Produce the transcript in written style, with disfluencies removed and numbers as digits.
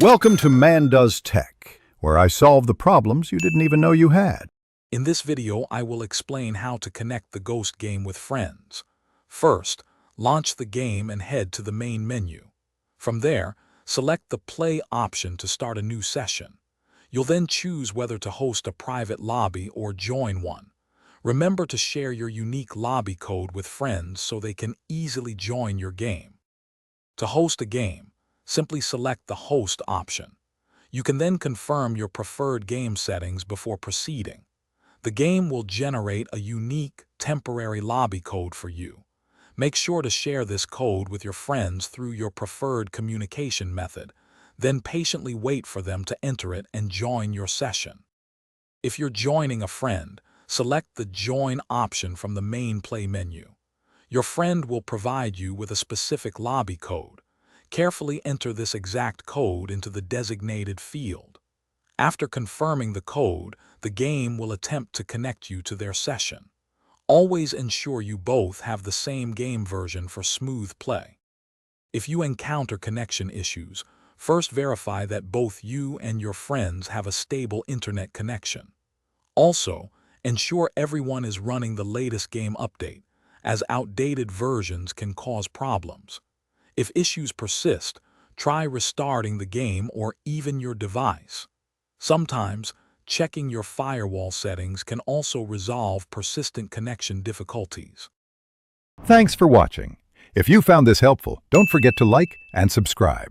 Welcome to Man Does Tech, where I solve the problems you didn't even know you had. In this video, I will explain how to connect the Ghost game with friends. First, launch the game and head to the main menu. From there, select the Play option to start a new session. You'll then choose whether to host a private lobby or join one. Remember to share your unique lobby code with friends so they can easily join your game. To host a game, simply select the Host option. You can then confirm your preferred game settings before proceeding. The game will generate a unique, temporary lobby code for you. Make sure to share this code with your friends through your preferred communication method, then patiently wait for them to enter it and join your session. If you're joining a friend, select the Join option from the main Play menu. Your friend will provide you with a specific lobby code. Carefully enter this exact code into the designated field. After confirming the code, the game will attempt to connect you to their session. Always ensure you both have the same game version for smooth play. If you encounter connection issues, first verify that both you and your friends have a stable internet connection. Also, ensure everyone is running the latest game update, as outdated versions can cause problems. If issues persist, try restarting the game or even your device. Sometimes, checking your firewall settings can also resolve persistent connection difficulties. Thanks for watching. If you found this helpful, don't forget to like and subscribe.